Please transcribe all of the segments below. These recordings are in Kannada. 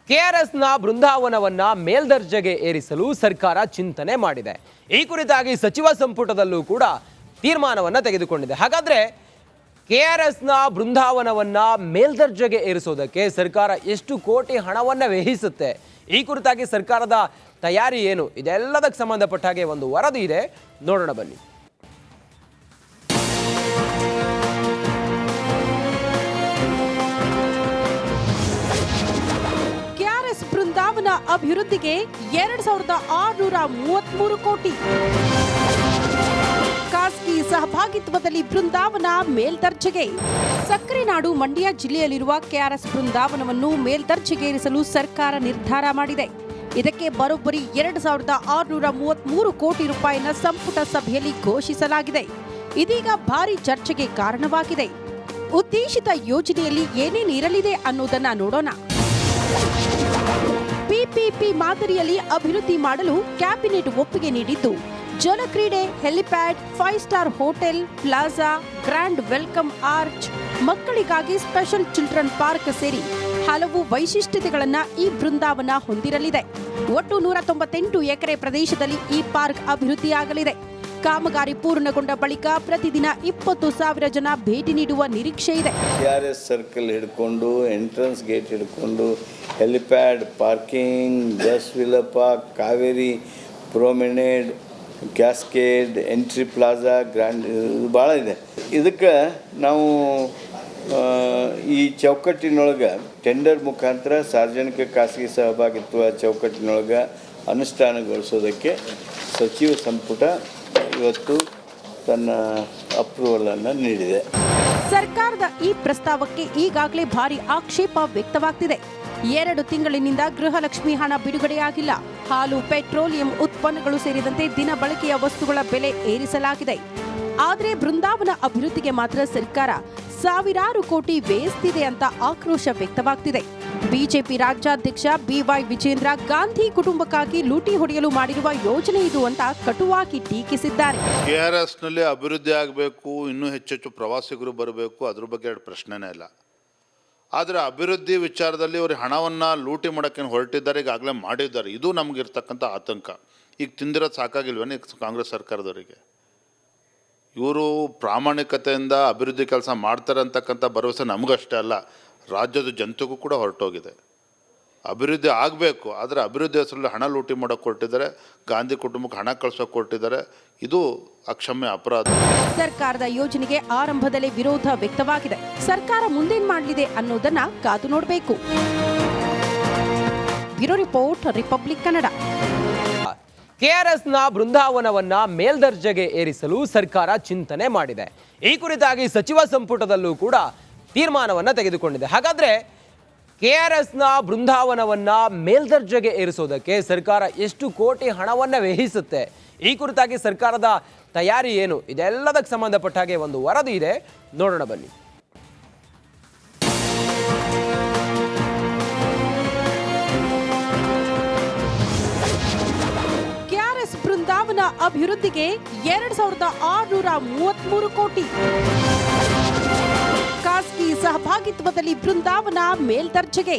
ಕೆಆರ್ಎಸ್ನ ಬೃಂದಾವನವನ್ನ ಮೇಲ್ದರ್ಜೆಗೆ ಏರಿಸಲು ಸರ್ಕಾರ ಚಿಂತನೆ ಮಾಡಿದೆ. ಈ ಕುರಿತಾಗಿ ಸಚಿವ ಸಂಪುಟದಲ್ಲೂ ಕೂಡ ತೀರ್ಮಾನವನ್ನ ತೆಗೆದುಕೊಂಡಿದೆ. ಹಾಗಾದ್ರೆ ಕೆಆರ್ಎಸ್ನ ಬೃಂದಾವನವನ್ನ ಮೇಲ್ದರ್ಜೆಗೆ ಏರಿಸೋದಕ್ಕೆ ಸರ್ಕಾರ ಎಷ್ಟು ಕೋಟಿ ಹಣವನ್ನ ವ್ಯಯಿಸುತ್ತೆ, ಈ ಕುರಿತಾಗಿ ಸರ್ಕಾರದ ತಯಾರಿ ಏನು, ಇದೆಲ್ಲದಕ್ಕೆ ಸಂಬಂಧಪಟ್ಟ ಹಾಗೆ ಒಂದು ವರದಿ ಇದೆ, ನೋಡೋಣ ಬನ್ನಿ. ಬೃಂದಾವನ ಅಭಿವೃದ್ಧಿಗೆ 2633 ಕೋಟಿ. ಖಾಸಗಿ ಸಹಭಾಗಿತ್ವದಲ್ಲಿ ಬೃಂದಾವನ ಮೇಲ್ದರ್ಜೆಗೆ. ಸಕ್ಕರೆ ನಾಡು ಮಂಡ್ಯ ಜಿಲ್ಲೆಯಲ್ಲಿರುವ ಕೆಆರ್ಎಸ್ ಬೃಂದಾವನವನ್ನು ಮೇಲ್ದರ್ಜೆಗೇರಿಸಲು ಸರ್ಕಾರ ನಿರ್ಧಾರ ಮಾಡಿದೆ. ಇದಕ್ಕೆ ಬರೋಬ್ಬರಿ 2633 ಕೋಟಿ ರೂಪಾಯಿನ ಸಂಪುಟ ಸಭೆಯಲ್ಲಿ ಘೋಷಿಸಲಾಗಿದೆ. ಇದೀಗ ಭಾರಿ ಚರ್ಚೆಗೆ ಕಾರಣವಾಗಿದೆ. ಉದ್ದೇಶಿತ ಯೋಜನೆಯಲ್ಲಿ ಏನೇನಿರಲಿದೆ ಅನ್ನೋದನ್ನ ನೋಡೋಣ. ಪಿಪಿಪಿ ಮಾದರಿಯಲ್ಲಿ ಅಭಿವೃದ್ಧಿ ಮಾಡಲು ಕ್ಯಾಬಿನೆಟ್ ಒಪ್ಪಿಗೆ ನೀಡಿದ್ದು, ಜಲಕ್ರೀಡೆ, helipad, 5 star hotel, plaza, grand welcome arch, ಮಕ್ಕಳಿಗಾಗಿ ಸ್ಪೆಷಲ್ ಚಿಲ್ಡ್ರನ್ ಪಾರ್ಕ್ ಸೇರಿ ಹಲವು ವೈಶಿಷ್ಟ್ಯತೆಗಳನ್ನ ಈ ಬೃಂದಾವನ ಹೊಂದಿರಲಿದೆ. ಒಟ್ಟು 198 ಎಕರೆ ಪ್ರದೇಶದಲ್ಲಿ ಈ ಪಾರ್ಕ್ ಅಭಿವೃದ್ಧಿಯಾಗಲಿದೆ. ಕಾಮಗಾರಿ ಪೂರ್ಣಗೊಂಡ ಬಳಿಕ ಪ್ರತಿದಿನ 20,000 ಜನ ಭೇಟಿ ನೀಡುವ ನಿರೀಕ್ಷೆ ಇದೆ. ಕೆಆರ್ಎಸ್ ಸರ್ಕಲ್ ಹಿಡ್ಕೊಂಡು ಎಂಟ್ರೆನ್ಸ್ ಗೇಟ್ ಹಿಡ್ಕೊಂಡು ಹೆಲಿಪ್ಯಾಡ್, ಪಾರ್ಕಿಂಗ್, ಜಸ್ ವಿಲಪ, Kaveri promenade, cascade, entry plaza, grand, ಭಾಳ ಇದೆ. ಇದಕ್ಕೆ ನಾವು ಈ ಚೌಕಟ್ಟಿನೊಳಗೆ ಟೆಂಡರ್ ಮುಖಾಂತರ ಸಾರ್ವಜನಿಕ ಖಾಸಗಿ ಸಹಭಾಗಿತ್ವ ಚೌಕಟ್ಟಿನೊಳಗೆ ಅನುಷ್ಠಾನಗೊಳಿಸೋದಕ್ಕೆ ಸಚಿವ ಸಂಪುಟ ಇವತ್ತು ತನ್ನ ಅಪ್ರೂವಲನ್ನು ನೀಡಿದೆ. ಸರ್ಕಾರದ ಈ ಪ್ರಸ್ತಾವಕ್ಕೆ ಈಗಾಗಲೇ ಭಾರಿ ಆಕ್ಷೇಪ ವ್ಯಕ್ತವಾಗ್ತಿದೆ. 2 ತಿಂಗಳಿನಿಂದ ಗೃಹಲಕ್ಷ್ಮಿ ಹಣ ಬಿಡುಗಡೆಯಾಗಿಲ್ಲ. ಹಾಲು, ಪೆಟ್ರೋಲಿಯಂ ಉತ್ಪನ್ನಗಳು ಸೇರಿದಂತೆ ದಿನ ಬಳಕೆಯ ವಸ್ತುಗಳ ಬೆಲೆ ಏರಿಸಲಾಗಿದೆ. ಆದರೆ ಬೃಂದಾವನ ಅಭಿವೃದ್ಧಿಗೆ ಮಾತ್ರ ಸರ್ಕಾರ ಸಾವಿರಾರು ಕೋಟಿ ವ್ಯಯಿಸ್ತಿದೆ ಅಂತ ಆಕ್ರೋಶ ವ್ಯಕ್ತವಾಗ್ತಿದೆ. ಬಿಜೆಪಿ ರಾಜ್ಯಾಧ್ಯಕ್ಷ ಬಿವೈ ವಿಜೇಂದ್ರ ಗಾಂಧಿ ಕುಟುಂಬಕ್ಕಾಗಿ ಲೂಟಿ ಹೊಡೆಯಲು ಮಾಡಿರುವ ಯೋಜನೆ ಇದು ಅಂತ ಕಟುವಾಗಿ ಟೀಕಿಸಿದ್ದಾರೆ. ಕೆಆರ್ಎಸ್ ನಲ್ಲಿ ಅಭಿವೃದ್ಧಿ ಆಗಬೇಕು, ಇನ್ನೂ ಹೆಚ್ಚೆಚ್ಚು ಪ್ರವಾಸಿಗರು ಬರಬೇಕು, ಅದ್ರ ಬಗ್ಗೆ ಎರಡು ಪ್ರಶ್ನೆನೇ ಇಲ್ಲ. ಆದರೆ ಅಭಿವೃದ್ಧಿ ವಿಚಾರದಲ್ಲಿ ಅವರು ಹಣವನ್ನು ಲೂಟಿ ಮಾಡೋಕ್ಕೆ ಹೊರಟಿದ್ದಾರೆ, ಈಗಾಗಲೇ ಮಾಡಿದ್ದಾರೆ. ಇದು ನಮಗಿರ್ತಕ್ಕಂಥ ಆತಂಕ. ಈಗ ತಿಂದಿರೋದು ಸಾಕಾಗಿಲ್ವೇನೆ ಕಾಂಗ್ರೆಸ್ ಸರ್ಕಾರದವರಿಗೆ? ಇವರು ಪ್ರಾಮಾಣಿಕತೆಯಿಂದ ಅಭಿವೃದ್ಧಿ ಕೆಲಸ ಮಾಡ್ತಾರೆ ಅಂತಕ್ಕಂಥ ಭರವಸೆ ನಮಗಷ್ಟೇ ಅಲ್ಲ, ರಾಜ್ಯದ ಜನತೆಗೂ ಕೂಡ ಹೊರಟೋಗಿದೆ. ಅಭಿವೃದ್ಧಿ ಆಗಬೇಕು, ಆದರೆ ಅಭಿವೃದ್ಧಿ ಹೆಸರಲ್ಲಿ ಹಣ ಲೂಟಿ ಮಾಡೋಕ್ಕೆ ಕೊಟ್ಟಿದ್ದಾರೆ, ಗಾಂಧಿ ಕುಟುಂಬಕ್ಕೆ ಹಣ ಕಳ್ಸೋಕೆ ಕೊಟ್ಟಿದ್ದಾರೆ. ಇದು ಅಕ್ಷಮ್ಯ ಅಪರಾಧ. ಸರ್ಕಾರದ ಯೋಜನೆಗೆ ಆರಂಭದಲ್ಲೇ ವಿರೋಧ ವ್ಯಕ್ತವಾಗಿದೆ. ಸರ್ಕಾರ ಮುಂದೇನ್ ಮಾಡಲಿದೆ ಅನ್ನೋದನ್ನ ಕಾದು ನೋಡಬೇಕು. Bureau report, republic Kannada. ಕೆಆರ್ಎಸ್ನ ಬೃಂದಾವನವನ್ನ ಮೇಲ್ದರ್ಜೆಗೆ ಏರಿಸಲು ಸರ್ಕಾರ ಚಿಂತನೆ ಮಾಡಿದೆ. ಈ ಕುರಿತಾಗಿ ಸಚಿವ ಸಂಪುಟದಲ್ಲೂ ಕೂಡ ತೀರ್ಮಾನವನ್ನ ತೆಗೆದುಕೊಂಡಿದೆ. ಹಾಗಾದ್ರೆ ಕೆಆರ್ಎಸ್ನ ಬೃಂದಾವನವನ್ನ ಮೇಲ್ದರ್ಜೆಗೆ ಏರಿಸೋದಕ್ಕೆ ಸರ್ಕಾರ ಎಷ್ಟು ಕೋಟಿ ಹಣವನ್ನ ವ್ಯಯಿಸುತ್ತೆ, ಈ ಕುರಿತಾಗಿ ಸರ್ಕಾರದ ತಯಾರಿ ಏನು, ಇದೆಲ್ಲದಕ್ಕೆ ಸಂಬಂಧಪಟ್ಟ ಹಾಗೆ ಒಂದು ವರದಿ ಇದೆ, ನೋಡೋಣ ಬನ್ನಿ. ಕೆಆರ್ಎಸ್ ಬೃಂದಾವನ ಅಭಿವೃದ್ಧಿಗೆ 2633 ಕೋಟಿ. ಖಾಸಗಿ ಸಹಭಾಗಿತ್ವದಲ್ಲಿ ಬೃಂದಾವನ ಮೇಲ್ದರ್ಜೆಗೆ.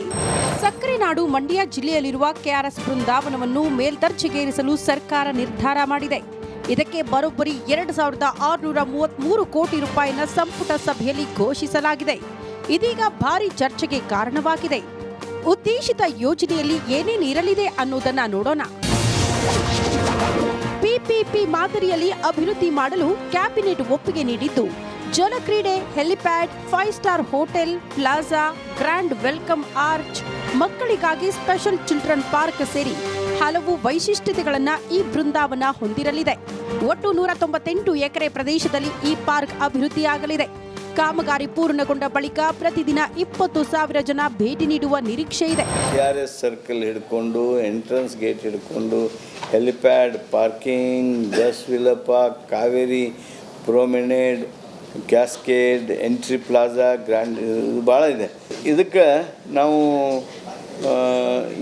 ಸಕ್ಕರೆ ನಾಡು ಮಂಡ್ಯ ಜಿಲ್ಲೆಯಲ್ಲಿರುವ ಕೆಆರ್ಎಸ್ ಬೃಂದಾವನವನ್ನು ಮೇಲ್ದರ್ಜೆಗೇರಿಸಲು ಸರ್ಕಾರ ನಿರ್ಧಾರ ಮಾಡಿದೆ. ಇದಕ್ಕೆ ಬರೋಬ್ಬರಿ 2633 ಕೋಟಿ ರೂಪಾಯಿನ ಸಂಪುಟ ಸಭೆಯಲ್ಲಿ ಘೋಷಿಸಲಾಗಿದೆ. ಇದೀಗ ಭಾರಿ ಚರ್ಚೆಗೆ ಕಾರಣವಾಗಿದೆ. ಉದ್ದೇಶಿತ ಯೋಜನೆಯಲ್ಲಿ ಏನೇನಿರಲಿದೆ ಅನ್ನೋದನ್ನ ನೋಡೋಣ. ಪಿಪಿಪಿ ಮಾದರಿಯಲ್ಲಿ ಅಭಿವೃದ್ಧಿ ಮಾಡಲು ಕ್ಯಾಬಿನೆಟ್ ಒಪ್ಪಿಗೆ ನೀಡಿದ್ದು, ಜಲಕ್ರೀಡೆ, helipad, 5 star hotel, plaza, grand welcome arch, ಮಕ್ಕಳಿಗಾಗಿ ಸ್ಪೆಷಲ್ ಚಿಲ್ಡ್ರನ್ ಪಾರ್ಕ್ ಸೇರಿ ಹಲವು ವೈಶಿಷ್ಟ್ಯತೆಗಳನ್ನ ಈ ಬೃಂದಾವನ ಹೊಂದಿರಲಿದೆ. ಒಟ್ಟು 198 ಎಕರೆ ಪ್ರದೇಶದಲ್ಲಿ ಈ ಪಾರ್ಕ್ ಅಭಿವೃದ್ಧಿಯಾಗಲಿದೆ. ಕಾಮಗಾರಿ ಪೂರ್ಣಗೊಂಡ ಬಳಿಕ ಪ್ರತಿದಿನ 20,000 ಜನ ಭೇಟಿ ನೀಡುವ ನಿರೀಕ್ಷೆ ಇದೆ. ಕೆಆರ್ಎಸ್ ಸರ್ಕಲ್ ಹಿಡ್ಕೊಂಡು ಎಂಟ್ರೆನ್ಸ್ ಗೇಟ್ ಹಿಡ್ಕೊಂಡು ಹೆಲಿಪ್ಯಾಡ್, ಪಾರ್ಕಿಂಗ್, ಜಸ್ ವಿಲಪ, Kaveri promenade, cascade, entry plaza, grand, ಭಾಳ ಇದೆ. ಇದಕ್ಕೆ ನಾವು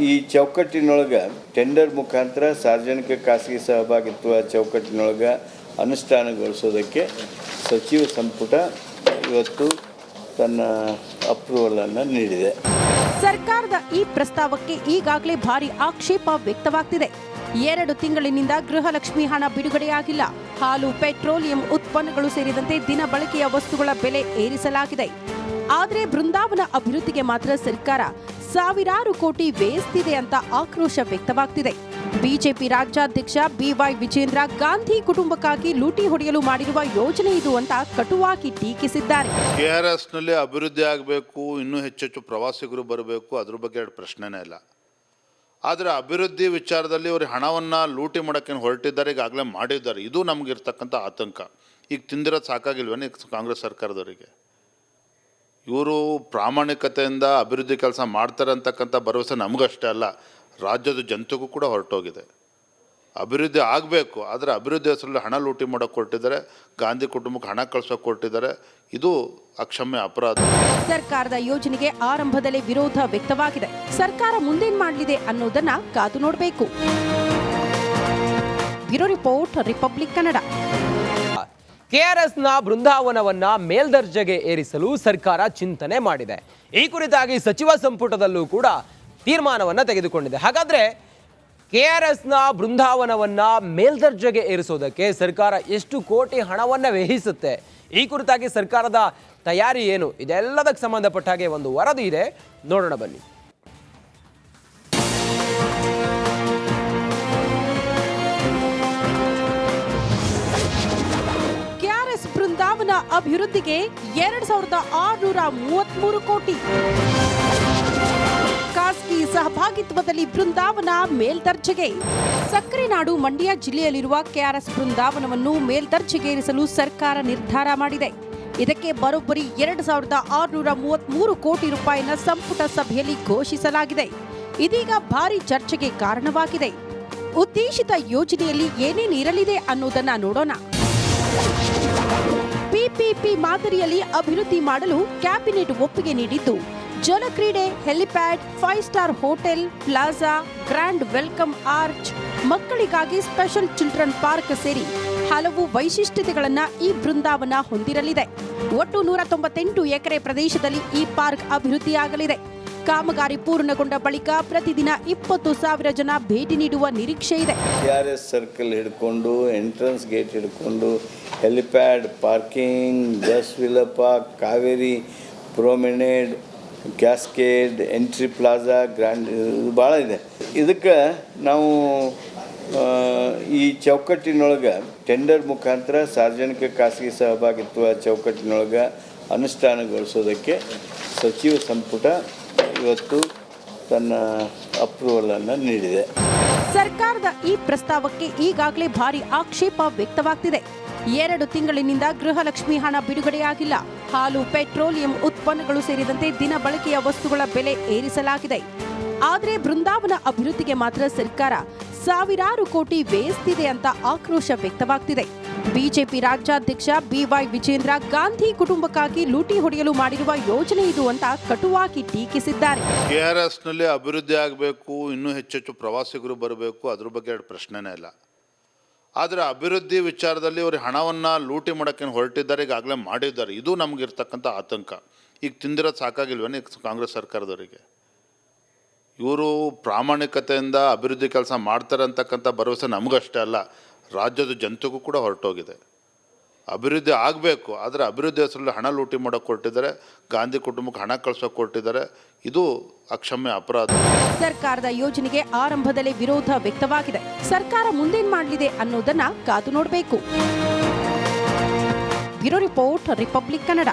ಈ ಚೌಕಟ್ಟಿನೊಳಗೆ ಟೆಂಡರ್ ಮುಖಾಂತರ ಸಾರ್ವಜನಿಕ ಖಾಸಗಿ ಸಹಭಾಗಿತ್ವ ಚೌಕಟ್ಟಿನೊಳಗೆ ಅನುಷ್ಠಾನಗೊಳಿಸೋದಕ್ಕೆ ಸಚಿವ ಸಂಪುಟ ಇವತ್ತು ತನ್ನ ಅಪ್ರೂವಲನ್ನು ನೀಡಿದೆ. ಸರ್ಕಾರದ ಈ ಪ್ರಸ್ತಾವಕ್ಕೆ ಈಗಾಗಲೇ ಭಾರಿ ಆಕ್ಷೇಪ ವ್ಯಕ್ತವಾಗ್ತಿದೆ. 2 ತಿಂಗಳಿನಿಂದ ಗೃಹಲಕ್ಷ್ಮಿ ಹಣ ಬಿಡುಗಡೆಯಾಗಿಲ್ಲ. ಹಾಲು, ಪೆಟ್ರೋಲಿಯಂ ಉತ್ಪನ್ನಗಳು ಸೇರಿದಂತೆ ದಿನ ಬಳಕೆಯ ವಸ್ತುಗಳ ಬೆಲೆ ಏರಿಸಲಾಗಿದೆ. ಆದರೆ ಬೃಂದಾವನ ಅಭಿವೃದ್ಧಿಗೆ ಮಾತ್ರ ಸರ್ಕಾರ ಸಾವಿರಾರು ಕೋಟಿ ವ್ಯಯಿಸ್ತಿದೆ ಅಂತ ಆಕ್ರೋಶ ವ್ಯಕ್ತವಾಗ್ತಿದೆ. ಬಿಜೆಪಿ ರಾಜ್ಯಾಧ್ಯಕ್ಷ ಬಿವೈ ವಿಜೇಂದ್ರ ಗಾಂಧಿ ಕುಟುಂಬಕ್ಕಾಗಿ ಲೂಟಿ ಹೊಡೆಯಲು ಮಾಡಿರುವ ಯೋಜನೆ ಇದು ಅಂತ ಕಟುವಾಗಿ ಟೀಕಿಸಿದ್ದಾರೆ. KRS ನಲ್ಲಿ ಅಭಿವೃದ್ಧಿ ಆಗಬೇಕು, ಇನ್ನೂ ಹೆಚ್ಚೆಚ್ಚು ಪ್ರವಾಸಿಗರು ಬರಬೇಕು, ಅದ್ರ ಬಗ್ಗೆ ಎರಡು ಪ್ರಶ್ನೆನೇ ಇಲ್ಲ. ಆದರೆ ಅಭಿವೃದ್ಧಿ ವಿಚಾರದಲ್ಲಿ ಅವರು ಹಣವನ್ನು ಲೂಟಿ ಮಾಡೋಕ್ಕೆ ಹೊರಟಿದ್ದಾರೆ, ಈಗಾಗಲೇ ಮಾಡಿದ್ದಾರೆ. ಇದು ನಮಗಿರ್ತಕ್ಕಂಥ ಆತಂಕ. ಈಗ ತಿಂದಿರೋದು ಸಾಕಾಗಿಲ್ವೇನೆ ಕಾಂಗ್ರೆಸ್ ಸರ್ಕಾರದವರಿಗೆ? ಇವರು ಪ್ರಾಮಾಣಿಕತೆಯಿಂದ ಅಭಿವೃದ್ಧಿ ಕೆಲಸ ಮಾಡ್ತಾರೆ ಅಂತಕ್ಕಂಥ ಭರವಸೆ ನಮಗಷ್ಟೇ ಅಲ್ಲ, ರಾಜ್ಯದ ಜನತೆಗೂ ಕೂಡ ಹೊರಟೋಗಿದೆ. ಅಭಿವೃದ್ಧಿ ಆಗಬೇಕು, ಆದರೆ ಅಭಿವೃದ್ಧಿ ಹೆಸರಲ್ಲಿ ಹಣ ಲೂಟಿ ಮಾಡೋಕ್ಕೆ ಹೊರಟಿದ್ದಾರೆ, ಗಾಂಧಿ ಕುಟುಂಬಕ್ಕೆ ಹಣ ಕಳ್ಸೋಕೆ ಹೊರಟಿದ್ದಾರೆ. ಇದು ಅಕ್ಷಮ್ಯ ಅಪರಾಧ. ಸರ್ಕಾರದ ಯೋಜನೆಗೆ ಆರಂಭದಲ್ಲೇ ವಿರೋಧ ವ್ಯಕ್ತವಾಗಿದೆ. ಸರ್ಕಾರ ಮುಂದೇನ್ ಮಾಡಲಿದೆ ಅನ್ನೋದನ್ನ ಕಾದು ನೋಡಬೇಕು. Bureau report, republic Kannada. ಕೆಆರ್ಎಸ್ನ ಬೃಂದಾವನವನ್ನ ಮೇಲ್ದರ್ಜೆಗೆ ಏರಿಸಲು ಸರ್ಕಾರ ಚಿಂತನೆ ಮಾಡಿದೆ. ಈ ಕುರಿತಾಗಿ ಸಚಿವ ಸಂಪುಟದಲ್ಲೂ ಕೂಡ ತೀರ್ಮಾನವನ್ನ ತೆಗೆದುಕೊಂಡಿದೆ. ಹಾಗಾದ್ರೆ ಕೆಆರ್ಎಸ್ನ ಬೃಂದಾವನವನ್ನ ಮೇಲ್ದರ್ಜೆಗೆ ಏರಿಸೋದಕ್ಕೆ ಸರ್ಕಾರ ಎಷ್ಟು ಕೋಟಿ ಹಣವನ್ನ ವ್ಯಯಿಸುತ್ತೆ, ಈ ಕುರಿತಾಗಿ ಸರ್ಕಾರದ ತಯಾರಿ ಏನು, ಇದೆಲ್ಲದಕ್ಕೆ ಸಂಬಂಧಪಟ್ಟ ಹಾಗೆ ಒಂದು ವರದಿ ಇದೆ, ನೋಡೋಣ ಬನ್ನಿ. ಕೆಆರ್ಎಸ್ ಬೃಂದಾವನ ಅಭಿವೃದ್ಧಿಗೆ 2633 ಕೋಟಿ. ಖಾಸಗಿ ಸಹಭಾಗಿತ್ವದಲ್ಲಿ ಬೃಂದಾವನ ಮೇಲ್ದರ್ಜೆಗೆ. ಸಕ್ಕರೆ ನಾಡು ಮಂಡ್ಯ ಜಿಲ್ಲೆಯಲ್ಲಿರುವ ಕೆಆರ್ಎಸ್ ಬೃಂದಾವನವನ್ನು ಮೇಲ್ದರ್ಜೆಗೇರಿಸಲು ಸರ್ಕಾರ ನಿರ್ಧಾರ ಮಾಡಿದೆ. ಇದಕ್ಕೆ ಬರೋಬ್ಬರಿ 2633 ಕೋಟಿ ರೂಪಾಯಿನ ಸಂಪುಟ ಸಭೆಯಲ್ಲಿ ಘೋಷಿಸಲಾಗಿದೆ. ಇದೀಗ ಭಾರಿ ಚರ್ಚೆಗೆ ಕಾರಣವಾಗಿದೆ. ಉದ್ದೇಶಿತ ಯೋಜನೆಯಲ್ಲಿ ಏನೇನಿರಲಿದೆ ಅನ್ನೋದನ್ನ ನೋಡೋಣ. ಪಿಪಿಪಿ ಮಾದರಿಯಲ್ಲಿ ಅಭಿವೃದ್ಧಿ ಮಾಡಲು ಕ್ಯಾಬಿನೆಟ್ ಒಪ್ಪಿಗೆ ನೀಡಿದ್ದು, ಜಲಕ್ರೀಡೆ, helipad, 5 star hotel, plaza, grand welcome arch, ಮಕ್ಕಳಿಗಾಗಿ ಸ್ಪೆಷಲ್ ಚಿಲ್ಡ್ರನ್ ಪಾರ್ಕ್ ಸೇರಿ ಹಲವು ವೈಶಿಷ್ಟ್ಯತೆಗಳನ್ನ ಈ ಬೃಂದಾವನ ಹೊಂದಿರಲಿದೆ. ಒಟ್ಟು 198 ಎಕರೆ ಪ್ರದೇಶದಲ್ಲಿ ಈ ಪಾರ್ಕ್ ಅಭಿವೃದ್ಧಿಯಾಗಲಿದೆ. ಕಾಮಗಾರಿ ಪೂರ್ಣಗೊಂಡ ಬಳಿಕ ಪ್ರತಿದಿನ 20,000 ಜನ ಭೇಟಿ ನೀಡುವ ನಿರೀಕ್ಷೆ ಇದೆ. KRS ಸರ್ಕಲ್ ಹಿಡ್ಕೊಂಡು ಎಂಟ್ರೆನ್ಸ್ ಗೇಟ್ ಹಿಡ್ಕೊಂಡು ಹೆಲಿಪ್ಯಾಡ್, ಪಾರ್ಕಿಂಗ್, ಜಸ್ ವಿಲಪ, Kaveri, promenade, cascade, entry plaza, grand, ಇದು ಭಾಳ ಇದೆ. ಇದಕ್ಕೆ ನಾವು ಈ ಚೌಕಟ್ಟಿನೊಳಗೆ ಟೆಂಡರ್ ಮುಖಾಂತರ ಸಾರ್ವಜನಿಕ ಖಾಸಗಿ ಸಹಭಾಗಿತ್ವ ಚೌಕಟ್ಟಿನೊಳಗೆ ಅನುಷ್ಠಾನಗೊಳಿಸೋದಕ್ಕೆ ಸಚಿವ ಸಂಪುಟ ಇವತ್ತು ತನ್ನ ಅಪ್ರೂವಲನ್ನು ನೀಡಿದೆ. ಸರ್ಕಾರದ ಈ ಪ್ರಸ್ತಾವಕ್ಕೆ ಈಗಾಗಲೇ ಭಾರಿ ಆಕ್ಷೇಪ ವ್ಯಕ್ತವಾಗ್ತಿದೆ. 2 ತಿಂಗಳಿನಿಂದ ಗೃಹಲಕ್ಷ್ಮಿ ಹಣ ಬಿಡುಗಡೆಯಾಗಿಲ್ಲ. ಹಾಲು, ಪೆಟ್ರೋಲಿಯಂ ಉತ್ಪನ್ನಗಳು ಸೇರಿದಂತೆ ದಿನ ಬಳಕೆಯ ವಸ್ತುಗಳ ಬೆಲೆ ಏರಿಸಲಾಗಿದೆ. ಆದರೆ ಬೃಂದಾವನ ಅಭಿವೃದ್ಧಿಗೆ ಮಾತ್ರ ಸರ್ಕಾರ ಸಾವಿರಾರು ಕೋಟಿ ವ್ಯಯಿಸ್ತಿದೆ ಅಂತ ಆಕ್ರೋಶ ವ್ಯಕ್ತವಾಗ್ತಿದೆ. ಬಿಜೆಪಿ ರಾಜ್ಯಾಧ್ಯಕ್ಷ ಬಿವೈ ವಿಜೇಂದ್ರ ಗಾಂಧಿ ಕುಟುಂಬಕ್ಕಾಗಿ ಲೂಟಿ ಹೊಡೆಯಲು ಮಾಡಿರುವ ಯೋಜನೆ ಇದು ಅಂತ ಕಟುವಾಗಿ ಟೀಕಿಸಿದ್ದಾರೆ. KRS ನಲ್ಲಿ ಅಭಿವೃದ್ಧಿ ಆಗಬೇಕು, ಇನ್ನೂ ಹೆಚ್ಚೆಚ್ಚು ಪ್ರವಾಸಿಗರು ಬರಬೇಕು, ಅದ್ರ ಬಗ್ಗೆ ಎರಡು ಪ್ರಶ್ನೆನೇ ಇಲ್ಲ. ಆದರೆ ಅಭಿವೃದ್ಧಿ ವಿಚಾರದಲ್ಲಿ ಅವರು ಹಣವನ್ನು ಲೂಟಿ ಮಾಡೋಕ್ಕೆ ಹೊರಟಿದ್ದಾರೆ, ಈಗಾಗಲೇ ಮಾಡಿದ್ದಾರೆ. ಇದು ನಮಗಿರ್ತಕ್ಕಂಥ ಆತಂಕ. ಈಗ ತಿಂದಿರೋದು ಸಾಕಾಗಿಲ್ವೇನೆ ಕಾಂಗ್ರೆಸ್ ಸರ್ಕಾರದವರಿಗೆ? ಇವರು ಪ್ರಾಮಾಣಿಕತೆಯಿಂದ ಅಭಿವೃದ್ಧಿ ಕೆಲಸ ಮಾಡ್ತಾರೆ ಅಂತಕ್ಕಂಥ ಭರವಸೆ ನಮಗಷ್ಟೇ ಅಲ್ಲ, ರಾಜ್ಯದ ಜನತೆಗೂ ಕೂಡ ಹೊರಟೋಗಿದೆ. ಅಭಿವೃದ್ಧಿ ಆಗಬೇಕು, ಆದರೆ ಅಭಿವೃದ್ಧಿ ಹೆಸರಲ್ಲಿ ಹಣ ಲೂಟಿ ಮಾಡೋಕ್ಕೆ ಹೊರಟಿದ್ದಾರೆ, ಗಾಂಧಿ ಕುಟುಂಬಕ್ಕೆ ಹಣ ಕಳ್ಸೋಕೆ ಹೊರಟಿದ್ದಾರೆ. ಇದು ಅಕ್ಷಮ್ಯ ಅಪರಾಧ. ಸರ್ಕಾರದ ಯೋಜನೆಗೆ ಆರಂಭದಲ್ಲೇ ವಿರೋಧ ವ್ಯಕ್ತವಾಗಿದೆ. ಸರ್ಕಾರ ಮುಂದೇನ್ ಮಾಡಲಿದೆ ಅನ್ನೋದನ್ನ ಕಾದು ನೋಡಬೇಕು. Bureau report, republic Kannada.